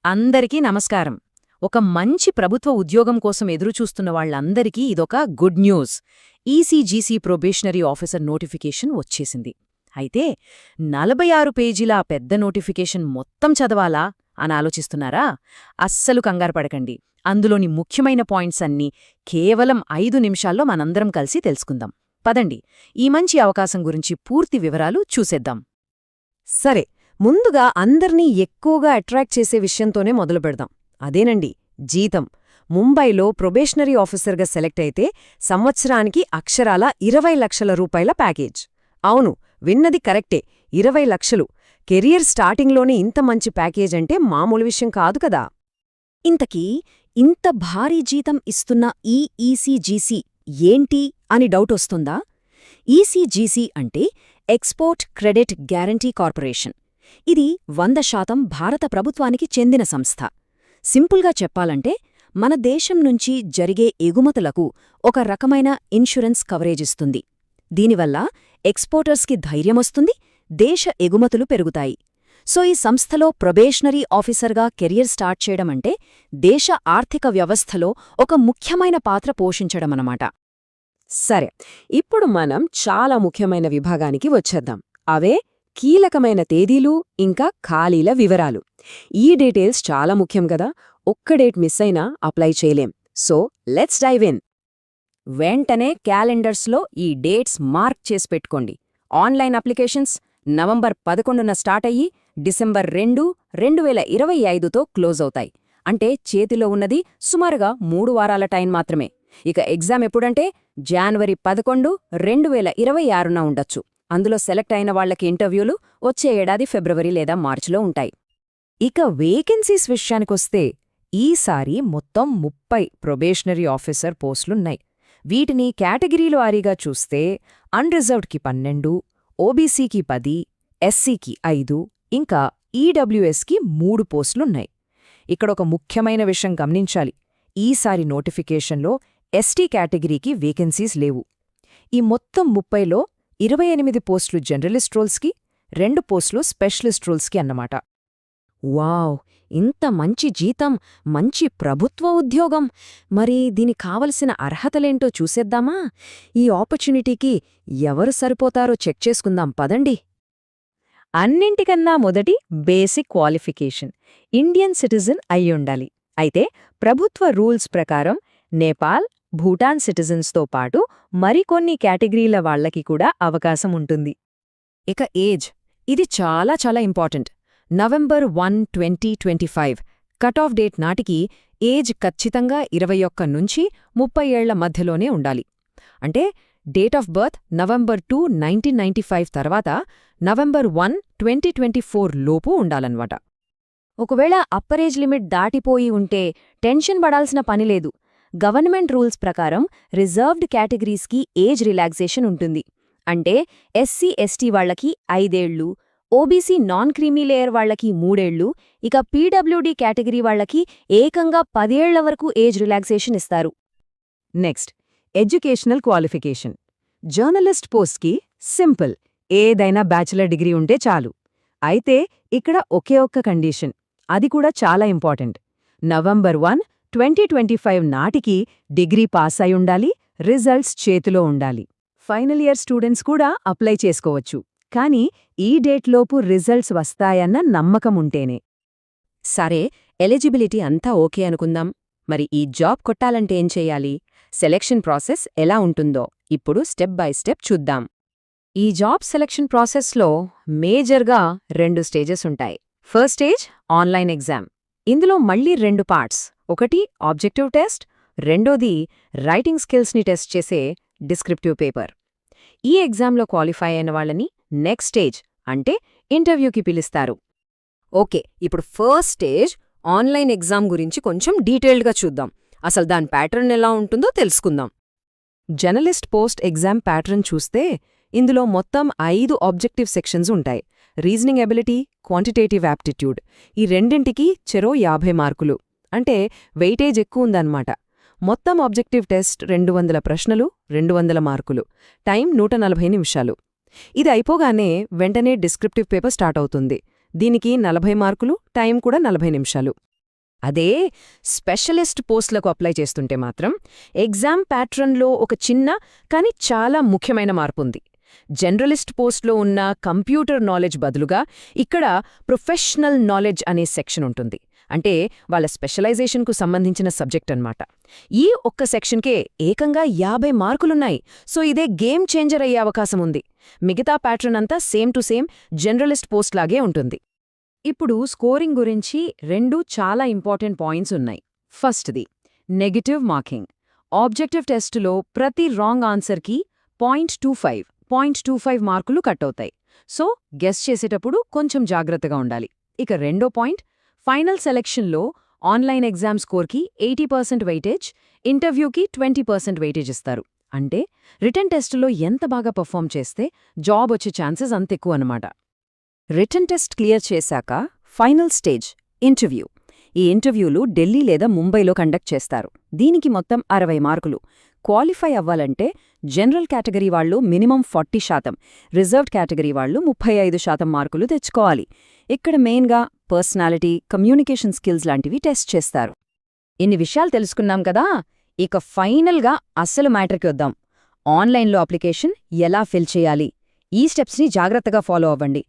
అందరికీ నమస్కారం. ఒక మంచి ప్రభుత్వ ఉద్యోగం కోసం ఎదురుచూస్తున్న వాళ్లందరికీ ఇదొక good news. ECGC probationary officer notification వచ్చేసింది. అయితే 46 పేజీల పెద్ద నోటిఫికేషన్ మొత్తం చదవాలా అని ఆలోచిస్తున్నారా? అస్సలు కంగారుపడకండి. అందులోని ముఖ్యమైన పాయింట్స్ అన్నీ కేవలం 5 నిమిషాల్లో మనందరం కలిసి తెలుసుకుందాం. పదండి, ఈ మంచి అవకాశం గురించి పూర్తి వివరాలు చూసేద్దాం. సరే, ముందుగా అందర్నీ ఎక్కువగా అట్రాక్ట్ చేసే విషయంతోనే మొదలు పెడదాం. అదేనండి, జీతం. ముంబైలో ప్రొబేషనరీ ఆఫీసర్గా సెలెక్ట్ అయితే సంవత్సరానికి అక్షరాల 20 లక్షల రూపాయల ప్యాకేజ్. అవును, విన్నది కరెక్టే, 20 లక్షలు. కెరియర్ స్టార్టింగ్లోనే ఇంత మంచి ప్యాకేజ్ అంటే మామూలు విషయం కాదు కదా. ఇంతకీ ఇంత భారీ జీతం ఇస్తున్న ఈ ఈసీజీసీ ఏంటి అని డౌటొస్తుందా? ఈసీజీసీ అంటే ఎక్స్పోర్ట్ క్రెడిట్ గ్యారంటీ కార్పొరేషన్. ఇది 100% భారత ప్రభుత్వానికి చెందిన సంస్థ. సింపుల్గా చెప్పాలంటే మన దేశం నుంచి జరిగే ఎగుమతులకు ఒక రకమైన ఇన్షూరెన్స్ కవరేజిస్తుంది. దీనివల్ల ఎక్స్పోర్టర్స్కి ధైర్యమొస్తుంది, దేశ ఎగుమతులు పెరుగుతాయి. సో ఈ సంస్థలో ప్రొబేషనరీ ఆఫీసర్గా కెరియర్ స్టార్ట్ చేయడమంటే దేశ ఆర్థిక వ్యవస్థలో ఒక ముఖ్యమైన పాత్ర పోషించడమన్నమాట. సరే, ఇప్పుడు మనం చాలా ముఖ్యమైన విభాగానికి వచ్చేద్దాం. అవే కీలకమైన తేదీలు ఇంకా ఖాళీల వివరాలు. ఈ డీటెయిల్స్ చాలా ముఖ్యం కదా, ఒక్క డేట్ మిస్ అయినా అప్లై చేయలేం. So let's dive in. వెంటనే క్యాలెండర్స్లో ఈ డేట్స్ మార్క్ చేసి పెట్టుకోండి. ఆన్లైన్ అప్లికేషన్స్ నవంబర్ 11న స్టార్ట్ అయ్యి డిసెంబర్ 2, 2025తో క్లోజ్ అవుతాయి. అంటే చేతిలో ఉన్నది సుమారుగా 3 వారాల టైం మాత్రమే. ఇక ఎగ్జామ్ ఎప్పుడంటే జనవరి 11, 2026న ఉండొచ్చు. అందులో సెలెక్ట్ అయిన వాళ్లకి ఇంటర్వ్యూలు వచ్చే ఏడాది ఫిబ్రవరి లేదా మార్చిలో ఉంటాయి. ఇక వేకెన్సీస్ విషయానికొస్తే ఈసారి మొత్తం 30 ప్రొబేషనరీ ఆఫీసర్ పోస్టులున్నాయి. వీటిని కేటగిరీల వారీగా చూస్తే అన్రిజర్వ్డ్కి 12, ఓబీసీకి 10, ఎస్సీకి 5, ఇంకా ఈడబ్ల్యూఎస్కి 3 పోస్టులున్నాయి. ఇక్కడొక ముఖ్యమైన విషయం గమనించాలి. ఈసారి నోటిఫికేషన్లో ఎస్టీ కేటగిరీకి వేకెన్సీస్ లేవు. ఈ మొత్తం 30లో 28 పోస్టులు జనరలిస్ట్ రోల్స్కి, 2 పోస్టులు స్పెషలిస్ట్ రోల్స్కి అన్నమాట. వావ్! ఇంత మంచి జీతం, మంచి ప్రభుత్వ ఉద్యోగం. మరి దీనికి కావలసిన అర్హతలేంటో చూసేద్దామా? ఈ ఆపర్చునిటీకి ఎవరు సరిపోతారో చెక్ చేసుకుందాం పదండి. అన్నింటికన్నా మొదటి బేసిక్ క్వాలిఫికేషన్ ఇండియన్ సిటిజన్ అయ్యుండాలి. అయితే ప్రభుత్వ రూల్స్ ప్రకారం నేపాల్, భూటాన్ సిటిజన్స్తో పాటు మరికొన్ని కేటగిరీల వాళ్లకి కూడా అవకాశం ఉంటుంది. ఇక ఏజ్, ఇది చాలా చాలా important. November 1, 2025 cut off date నాటికి ఏజ్ ఖచ్చితంగా 21 నుంచి 30 ఏళ్ల మధ్యలోనే ఉండాలి. అంటే డేట్ ఆఫ్ బర్త్ నవంబర్ 2, 1995 తర్వాత నవంబర్ 1, 2024 లోపు ఉండాలన్నమాట. ఒకవేళ అప్పర్ ఏజ్ లిమిట్ దాటిపోయి ఉంటే టెన్షన్ పడాల్సిన పనిలేదు. గవర్నమెంట్ రూల్స్ ప్రకారం రిజర్వ్డ్ కేటగిరీస్కి ఏజ్ రిలాక్సేషన్ ఉంటుంది. అంటే ఎస్సీ ఎస్టీ వాళ్లకి 5 ఏళ్లు, ఓబీసీ నాన్ క్రీమీ లేయర్ వాళ్లకి 3 ఏళ్లు, ఇక పీడబ్ల్యూడీ కేటగిరీ వాళ్లకి ఏకంగా 10 ఏళ్ల వరకు ఏజ్ రిలాక్సేషన్ ఇస్తారు. Next, educational qualification. జర్నలిస్ట్ పోస్ట్కి సింపుల్, ఏదైనా బ్యాచిలర్ డిగ్రీ ఉంటే చాలు. అయితే ఇక్కడ ఒకే ఒక్క కండిషన్, అది కూడా చాలా ఇంపార్టెంట్. నవంబర్ 1, 2025 నాటికి డిగ్రీ పాస్ అయి ఉండాలి, రిజల్ట్స్ చేతిలో ఉండాలి. ఫైనల్ ఇయర్ స్టూడెంట్స్ కూడా అప్లై చేసుకోవచ్చు, కానీ ఈ డేట్లోపు రిజల్ట్స్ వస్తాయన్న నమ్మకం ఉంటేనే. సరే, ఎలిజిబిలిటీ అంతా ఓకే అనుకుందాం. మరి ఈ జాబ్ కొట్టాలంటే ఏం చెయ్యాలి? సెలెక్షన్ ప్రాసెస్ ఎలా ఉంటుందో ఇప్పుడు స్టెప్ బై స్టెప్ చూద్దాం. ఈ జాబ్ సెలెక్షన్ ప్రాసెస్లో మేజర్గా 2 స్టేజెస్ ఉంటాయి. First stage online exam. ఇందులో మళ్ళీ 2 పార్ట్స్. ఒకటి ఆబ్జెక్టివ్ టెస్ట్, రెండోది రైటింగ్ స్కిల్స్ని టెస్ట్ చేసే డిస్క్రిప్టివ్ పేపర్. ఈ ఎగ్జామ్లో క్వాలిఫై అయిన వాళ్ళని నెక్స్ట్ స్టేజ్ అంటే ఇంటర్వ్యూకి పిలుస్తారు. ఓకే, ఇప్పుడు ఫస్ట్ స్టేజ్ ఆన్లైన్ ఎగ్జామ్ గురించి కొంచెం డీటెయిల్డ్గా చూద్దాం. అసలు దాని ప్యాటర్న్ ఎలా ఉంటుందో తెలుసుకుందాం. జర్నలిస్ట్ పోస్ట్ ఎగ్జామ్ ప్యాటర్న్ చూస్తే ఇందులో మొత్తం 5 ఆబ్జెక్టివ్ సెక్షన్స్ ఉంటాయి. రీజనింగ్ ఎబిలిటీ, క్వాంటిటేటివ్ యాప్టిట్యూడ్, ఈ రెండింటికి చెరో 50 మార్కులు. అంటే వెయిటేజ్ ఎక్కువుందన్నమాట. మొత్తం ఆబ్జెక్టివ్ టెస్ట్ 200 ప్రశ్నలు, 200 మార్కులు. టైం 140 నిమిషాలు. ఇది అయిపోగానే వెంటనే డిస్క్రిప్టివ్ పేపర్ స్టార్ట్ అవుతుంది. దీనికి 40 మార్కులు, టైం కూడా 40 నిమిషాలు. అదే స్పెషలిస్ట్ పోస్టులకు అప్లై చేస్తుంటే మాత్రం ఎగ్జామ్ ప్యాట్రన్లో ఒక చిన్న కానీ చాలా ముఖ్యమైన మార్పుంది. జనరలిస్ట్ పోస్ట్లో ఉన్న కంప్యూటర్ నాలెడ్జ్ బదులుగా ఇక్కడ ప్రొఫెషనల్ నాలెడ్జ్ అనే సెక్షన్ ఉంటుంది. అంటే వాళ్ళ స్పెషలైజేషన్కు సంబంధించిన సబ్జెక్ట్ అన్నమాట. ఈ ఒక్క సెక్షన్కే ఏకంగా 50 మార్కులున్నాయి. సో ఇదే గేమ్ చేంజర్ అయ్యే అవకాశం ఉంది. మిగతా ప్యాట్రన్ అంతా same to same generalist post లాగే ఉంటుంది. ఇప్పుడు స్కోరింగ్ గురించి 2 చాలా ఇంపార్టెంట్ పాయింట్స్ ఉన్నాయి. ఫస్ట్ది నెగటివ్ మార్కింగ్. ఆబ్జెక్టివ్ టెస్టులో ప్రతి రాంగ్ ఆన్సర్కి 0.25 మార్కులు కట్ అవుతాయి. సో గెస్ చేసేటప్పుడు కొంచెం జాగ్రత్తగా ఉండాలి. ఇక రెండో పాయింట్, ఫైనల్ సెలెక్షన్లో ఆన్లైన్ ఎగ్జామ్ స్కోర్కి 80% వెయిటేజ్, ఇంటర్వ్యూకి 20% వెయిటేజ్ ఇస్తారు. అంటే రిటన్ టెస్టులో ఎంత బాగా పర్ఫామ్ చేస్తే జాబ్ వచ్చే ఛాన్సెస్ అంతెక్కువ అన్నమాట. రిటన్ టెస్ట్ క్లియర్ చేశాక ఫైనల్ స్టేజ్ ఇంటర్వ్యూ. ఈ ఇంటర్వ్యూలు ఢిల్లీ లేదా ముంబైలో కండక్ట్ చేస్తారు. దీనికి మొత్తం 60 మార్కులు. క్వాలిఫై అవ్వాలంటే జనరల్ కేటగిరీ వాళ్లు మినిమం 40%, రిజర్వ్డ్ కేటగిరీ వాళ్లు 35% మార్కులు తెచ్చుకోవాలి. ఇక్కడ మెయిన్గా పర్సనాలిటీ, కమ్యూనికేషన్ స్కిల్స్ లాంటివి టెస్ట్ చేస్తారు. ఇన్ని విషయాలు తెలుసుకున్నాం కదా, ఇక ఫైనల్గా అస్సలు మ్యాటర్కి వద్దాం. ఆన్లైన్లో అప్లికేషన్ ఎలా ఫిల్ చేయాలి? ఈ స్టెప్స్ని జాగ్రత్తగా ఫాలో అవ్వండి.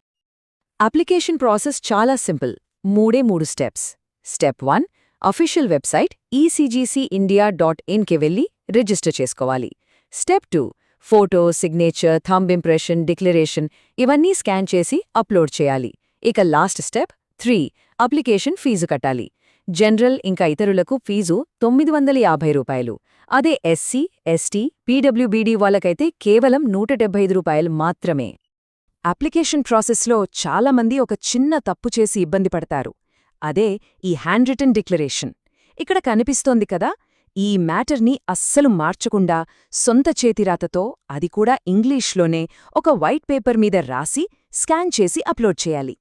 అప్లికేషన్ ప్రాసెస్ చాలా simple. 3 steps. Step 1, official website ecgcindia.in కి వెళ్ళి రిజిస్టర్ చేసుకోవాలి. Step 2, photo, signature, thumb impression, declaration ఇవన్నీ స్కాన్ చేసి అప్లోడ్ చేయాలి. ఇక లాస్ట్ స్టెప్ 3, అప్లికేషన్ ఫీజు కట్టాలి. జనరల్ ఇంకా ఇతరులకు ఫీజు ₹950. అదే ఎస్సీ, ఎస్టీ, పీడబ్ల్యూబీడీ వాళ్ళకైతే కేవలం ₹175 మాత్రమే. అప్లికేషన్ ప్రాసెస్లో చాలామంది ఒక చిన్న తప్పు చేసి ఇబ్బంది పడతారు. అదే ఈ హ్యాండ్ రిటన్ డిక్లరేషన్. ఇక్కడ కనిపిస్తోంది కదా, ఈ మ్యాటర్ని అస్సలు మార్చకుండా సొంత చేతిరాతతో, అది కూడా ఇంగ్లీష్లోనే ఒక వైట్ పేపర్ మీద రాసి స్కాన్ చేసి అప్లోడ్ చేయాలి.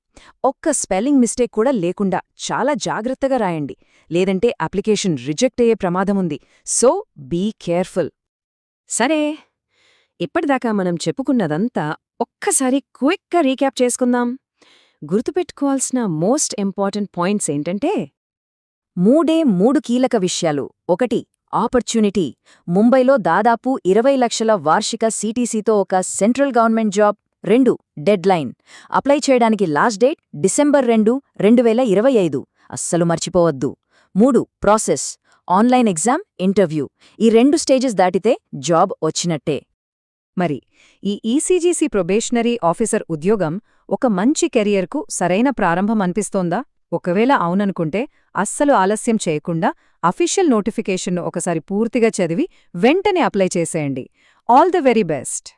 ఒక్క స్పెల్లింగ్ మిస్టేక్ కూడా లేకుండా చాలా జాగ్రత్తగా రాయండి, లేదంటే అప్లికేషన్ రిజెక్ట్ అయ్యే ప్రమాదముంది. So be careful. సరే, ఇప్పటిదాకా మనం చెప్పుకున్నదంతా ఒక్కసారి క్విక్గా రీక్యాప్ చేసుకుందాం. గుర్తుపెట్టుకోవాల్సిన మోస్ట్ ఇంపార్టెంట్ పాయింట్స్ ఏంటంటే 3 కీలక విషయాలు. 1, ఆపర్చునిటీ. ముంబైలో దాదాపు 20 లక్షల వార్షిక సిటీసీతో ఒక central government job. 2, dead line. Apply చేయడానికి లాస్ట్ డేట్ December 2, 2025. అస్సలు మర్చిపోవద్దు. 3, ప్రాసెస్. Online exam, interview. ఈ 2 స్టేజెస్ దాటితే జాబ్ వచ్చినట్టే. మరి ఈ ఈసీజీసీ ప్రొబేషనరీ ఆఫీసర్ ఉద్యోగం ఒక మంచి కెరియర్కు సరైన ప్రారంభం అనిపిస్తోందా? ఒకవేళ అవుననుకుంటే అస్సలు ఆలస్యం చేయకుండా అఫీషియల్ నోటిఫికేషన్ను ఒకసారి పూర్తిగా చదివి వెంటనే అప్లై చేసేయండి. All the very best.